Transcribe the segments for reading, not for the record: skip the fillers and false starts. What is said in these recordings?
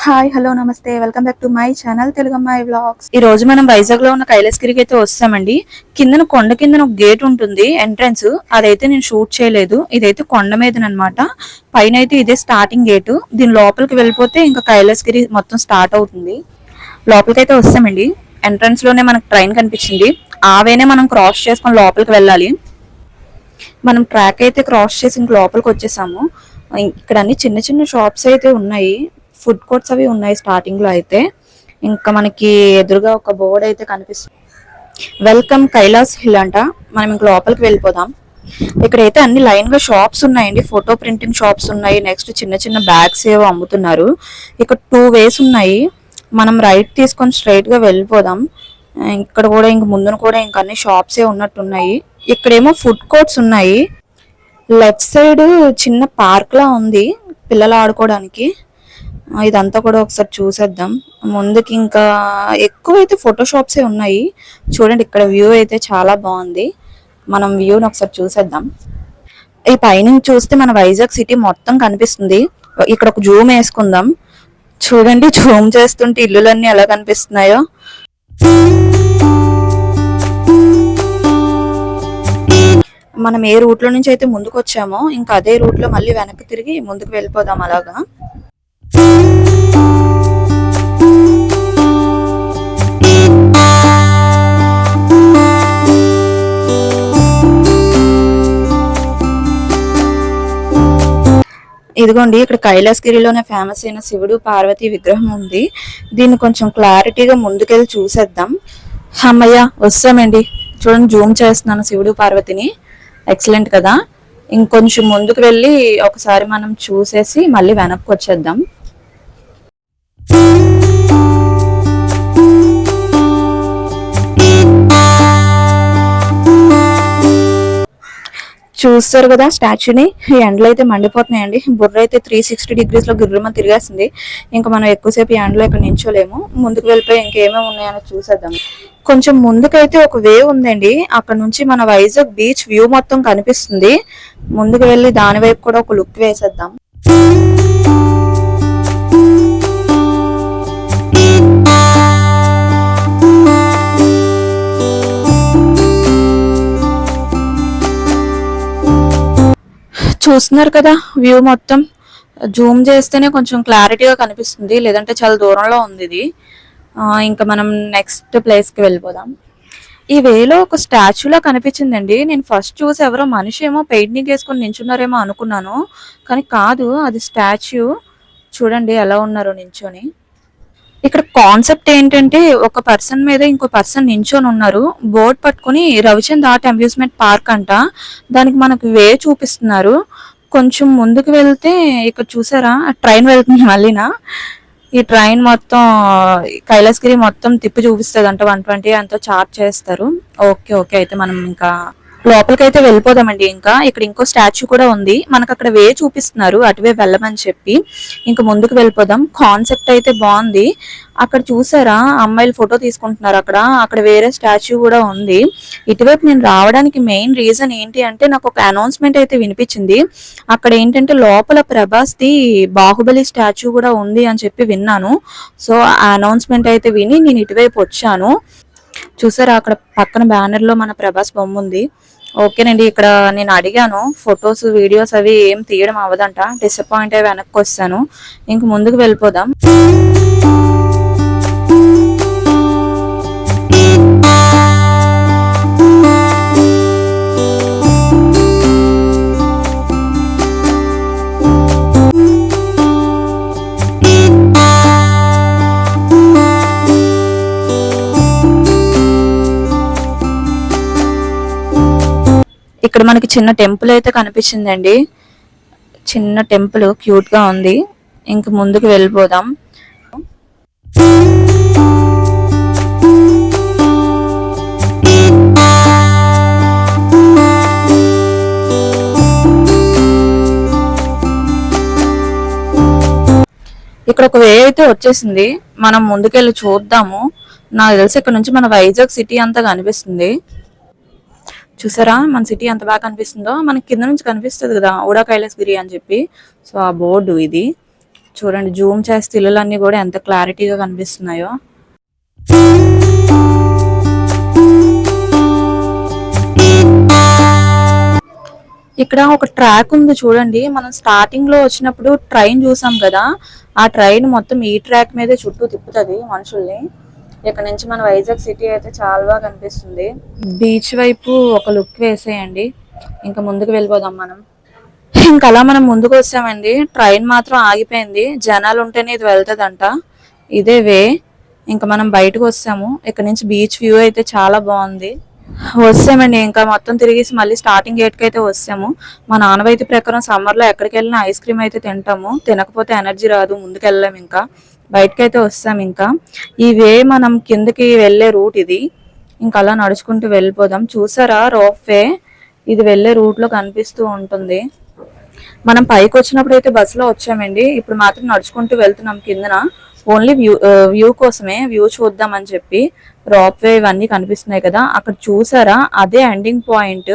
Hi hello నమస్తే welcome back to my channel Telugu అమ్మాయి vlogs. ఈ రోజు మనం వైజాగ్ లో ఉన్న కైలాసగిరికి అయితే వస్తామండి. కిందన కొండ కిందన ఒక గేట్ ఉంటుంది ఎంట్రన్స్, అదైతే నేను షూట్ చేయలేదు. ఇదైతే కొండ మీదనమాట. పైన అయితే ఇదే స్టార్టింగ్ గేటు. దీని లోపలికి వెళ్ళిపోతే ఇంకా కైలాసగిరి మొత్తం స్టార్ట్ అవుతుంది. లోపలికి అయితే వస్తామండి. ఎంట్రన్స్ లోనే మనకు ట్రైన్ కనిపించింది. ఆవేనే మనం క్రాస్ చేసుకొని లోపలికి వెళ్ళాలి. మనం ట్రాక్ అయితే క్రాస్ చేసి ఇంక లోపలికి వచ్చేసాము. ఇక్కడ అన్ని చిన్న చిన్న షాప్స్ అయితే ఉన్నాయి. ఫుడ్ కోర్ట్స్ అవి ఉన్నాయి స్టార్టింగ్ లో అయితే. ఇంకా మనకి ఎదురుగా ఒక బోర్డ్ అయితే కనిపిస్తుంది, వెల్కమ్ కైలాస్ హిల్ అంట. మనం ఇంక లోపలికి వెళ్ళిపోదాం. ఇక్కడైతే అన్ని లైన్ గా షాప్స్ ఉన్నాయండి. ఫోటో ప్రింటింగ్ షాప్స్ ఉన్నాయి. నెక్స్ట్ చిన్న చిన్న బ్యాగ్స్ ఏవో అమ్ముతున్నారు. ఇక్కడ 2 వేస్ ఉన్నాయి. మనం రైట్ తీసుకొని స్ట్రైట్ గా వెళ్ళిపోదాం. ఇక్కడ కూడా ఇంక ముందున కూడా ఇంకా అన్ని షాప్స్ ఏ ఉన్నట్టున్నాయి. ఇక్కడేమో ఫుడ్ కోర్ట్స్ ఉన్నాయి. లెఫ్ట్ సైడ్ చిన్న పార్క్ లా ఉంది పిల్లలు ఆడుకోవడానికి. ఇదంతా కూడా ఒకసారి చూసేద్దాం. ముందుకి ఇంకా ఎక్కువైతే ఫోటో షాప్స్ ఏ ఉన్నాయి. చూడండి ఇక్కడ వ్యూ అయితే చాలా బాగుంది. మనం వ్యూని ఒకసారి చూసేద్దాం. ఈ పైనుంచి చూస్తే మన వైజాగ్ సిటీ మొత్తం కనిపిస్తుంది. ఇక్కడ ఒక జూమ్ వేసుకుందాం. చూడండి జూమ్ చేస్తుంటే ఇల్లులన్నీ ఎలా కనిపిస్తున్నాయో. మనం ఏ రూట్ లో నుంచి అయితే ముందుకు వచ్చామో ఇంకా అదే రూట్ లో మళ్ళీ వెనక్కి తిరిగి ముందుకు వెళ్ళిపోదాం అలాగా. ఇదిగోండి ఇక్కడ కైలాసగిరిలోనే ఫేమస్ అయిన శివుడు పార్వతి విగ్రహం ఉంది. దీన్ని కొంచెం క్లారిటీగా ముందుకెళ్ళి చూసేద్దాం. అమ్మయ్య వస్తామండి. చూడండి జూమ్ చేస్తున్నాను శివుడు పార్వతిని. ఎక్సలెంట్ కదా. ఇంకొంచెం ముందుకు వెళ్ళి ఒకసారి మనం చూసేసి మళ్ళీ వెనక్కి వచ్చేద్దాం. చూస్తారు కదా స్టాచ్యూని. ఈ ఎండలు అయితే మండిపోతున్నాయండి. బుర్ర అయితే 360 degrees లో గుర్రమని తిరిగేస్తుంది. ఇంకా మనం ఎక్కువసేపు ఈ ఎండలో ఇక్కడ నించోలేము. ముందుకు వెళ్ళిపోయి ఇంకేమేమి ఉన్నాయని చూసేద్దాం. కొంచెం ముందుకైతే ఒక వే ఉందండి. అక్కడ నుంచి మన వైజాగ్ బీచ్ వ్యూ మొత్తం కనిపిస్తుంది. ముందుకు వెళ్ళి దాని వైపు కూడా ఒక లుక్ వేసేద్దాం. చూస్తున్నారు కదా వ్యూ మొత్తం. జూమ్ చేస్తేనే కొంచెం క్లారిటీగా కనిపిస్తుంది, లేదంటే చాలా దూరంలో ఉంది ఇది. ఇంకా మనం నెక్స్ట్ ప్లేస్ కి వెళ్ళిపోదాం. ఈ వేలో ఒక స్టాచ్యూ లా కనిపించిందండి. నేను ఫస్ట్ చూసి ఎవరో మనిషి ఏమో పెయింటింగ్ వేసుకొని నించున్నారేమో అనుకున్నాను, కానీ కాదు, అది స్టాచ్యూ. చూడండి ఎలా ఉన్నారో నించొని. ఇక్కడ కాన్సెప్ట్ ఏంటంటే ఒక పర్సన్ మీద ఇంకో పర్సన్ నించొని ఉన్నారు. బోర్డ్ పట్టుకుని రవిచంద్ ఆర్ట్ అమ్యూజ్మెంట్ పార్క్ అంట. దానికి మనకు వే చూపిస్తున్నారు. కొంచెం ముందుకు వెళ్తే ఇక్కడ చూసారా ట్రైన్ వెళ్తుంది మళ్ళీనా. ఈ ట్రైన్ మొత్తం కైలాసగిరి మొత్తం తిప్పి చూపిస్తుంది అంట. 120 ఎంతో చార్జ్ చేస్తారు. ఓకే ఓకే అయితే మనం ఇంకా లోపలికి అయితే వెళ్ళిపోదామండి. ఇంకా ఇక్కడ ఇంకో స్టాచ్యూ కూడా ఉంది. మనకు అక్కడ వే చూపిస్తున్నారు, అటువే వెళ్ళమని చెప్పి. ఇంకా ముందుకు వెళ్ళిపోదాం. కాన్సెప్ట్ అయితే బాగుంది. అక్కడ చూసారా అమ్మాయిలు ఫోటో తీసుకుంటున్నారు. అక్కడ వేరే స్టాచ్యూ కూడా ఉంది. ఇటువైపు నేను రావడానికి మెయిన్ రీజన్ ఏంటి అంటే నాకు ఒక అనౌన్స్మెంట్ అయితే వినిపించింది. అక్కడ ఏంటంటే లోపల ప్రభాస్ ది బాహుబలి స్టాచ్యూ కూడా ఉంది అని చెప్పి విన్నాను. సో ఆ అనౌన్స్మెంట్ అయితే విని నేను ఇటువైపు వచ్చాను. చూసారా అక్కడ పక్కన బ్యానర్ లో మన ప్రభాస్ బొమ్మ ఉంది. ఓకేనండి. ఇక్కడ నేను అడిగాను ఫొటోస్ వీడియోస్ అవి ఏం తీయడం అవ్వదంట. డిసప్పాయింట్ అయి వెనక్కి వస్తాను. ఇంక ముందుకు వెళ్ళిపోదాం. ఇక్కడ మనకి చిన్న టెంపుల్ అయితే కనిపించిందండి. చిన్న టెంపుల్ క్యూట్ గా ఉంది. ఇంక ముందుకు వెళ్ళిపోదాం. ఇక్కడ ఒక వే అయితే వచ్చేసింది. మనం ముందుకెళ్ళి చూద్దాము. నాకు తెలిసి ఇక్కడ నుంచి మన వైజాగ్ సిటీ అంతా కనిపిస్తుంది. చూసారా మన సిటీ ఎంత బాగా కనిపిస్తుందో. మనకి కింద నుంచి కనిపిస్తుంది కదా ఊడా కైలాసగిరి అని చెప్పి. సో ఆ బోర్డు ఇది. చూడండి జూమ్ చేస్తే ఇల్లులన్నీ కూడా ఎంత క్లారిటీగా కనిపిస్తున్నాయో. ఇక్కడ ఒక ట్రాక్ ఉంది చూడండి. మనం స్టార్టింగ్ లో వచ్చినప్పుడు ట్రైన్ చూసాం కదా, ఆ ట్రైన్ మొత్తం ఈ ట్రాక్ మీదే చుట్టూ తిప్పుతుంది మనుషుల్ని. ఇక్కడ నుంచి మన వైజాగ్ సిటీ అయితే చాలా బాగా కనిపిస్తుంది. బీచ్ వైపు ఒక లుక్ వేసేయండి. ఇంకా ముందుకు వెళ్ళిపోదాం మనం. ఇంకా అలా మనం ముందుకు వచ్చామండి. ట్రైన్ మాత్రం ఆగిపోయింది. జనాలు ఉంటేనే ఇది వెళ్తుందంట. ఇదే వే. ఇంకా మనం బయటకు వస్తాము. ఇక్కడ నుంచి బీచ్ వ్యూ అయితే చాలా బాగుంది. వచ్చామండి. ఇంకా మొత్తం తిరిగేసి మళ్ళీ స్టార్టింగ్ గేట్ కి అయితే వచ్చాము. మా నాన్నవైతే ప్రకారం సమ్మర్ లో ఎక్కడికి వెళ్ళినా ఐస్ క్రీమ్ అయితే తింటాము. తినకపోతే ఎనర్జీ రాదు, ముందుకు వెళ్ళాము. ఇంకా బయటకైతే వస్తాం. ఇంకా ఈ వే మనం కిందకి వెళ్ళే రూట్ ఇది. ఇంకా అలా నడుచుకుంటూ వెళ్ళిపోదాం. చూసారా రోప్ వే, ఇది వెళ్ళే రూట్ లో కనిపిస్తూ ఉంటుంది. మనం పైకి వచ్చినప్పుడు అయితే బస్సులో వచ్చామండి. ఇప్పుడు మాత్రం నడుచుకుంటూ వెళ్తున్నాం కిందన. ఓన్లీ వ్యూ కోసమే, వ్యూ చూద్దాం అని చెప్పి. రాప్ వే ఇవన్నీ కనిపిస్తున్నాయి కదా, అక్కడ చూసారా అదే ఎండింగ్ పాయింట్.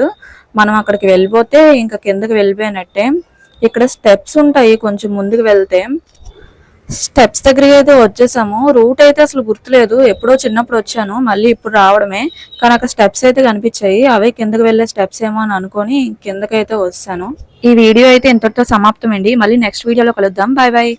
మనం అక్కడికి వెళ్ళిపోతే ఇంకా కిందకి వెళ్ళిపోయినట్టే. ఇక్కడ స్టెప్స్ ఉంటాయి కొంచెం ముందుకు వెళ్తే. స్టెప్స్ దగ్గరికి అయితే వచ్చేసాము. రూట్ అయితే అసలు గుర్తులేదు, ఎప్పుడో చిన్నప్పుడు వచ్చాను, మళ్ళీ ఇప్పుడు రావడమే. కానీ అక్కడ స్టెప్స్ అయితే కనిపించాయి, అవే కిందకి వెళ్ళే స్టెప్స్ ఏమో అని అనుకొని కిందకైతే వస్తాను. ఈ వీడియో అయితే ఇంతటితో సమాప్తం అండి. మళ్ళీ నెక్స్ట్ వీడియోలో కలుద్దాం. Bye bye.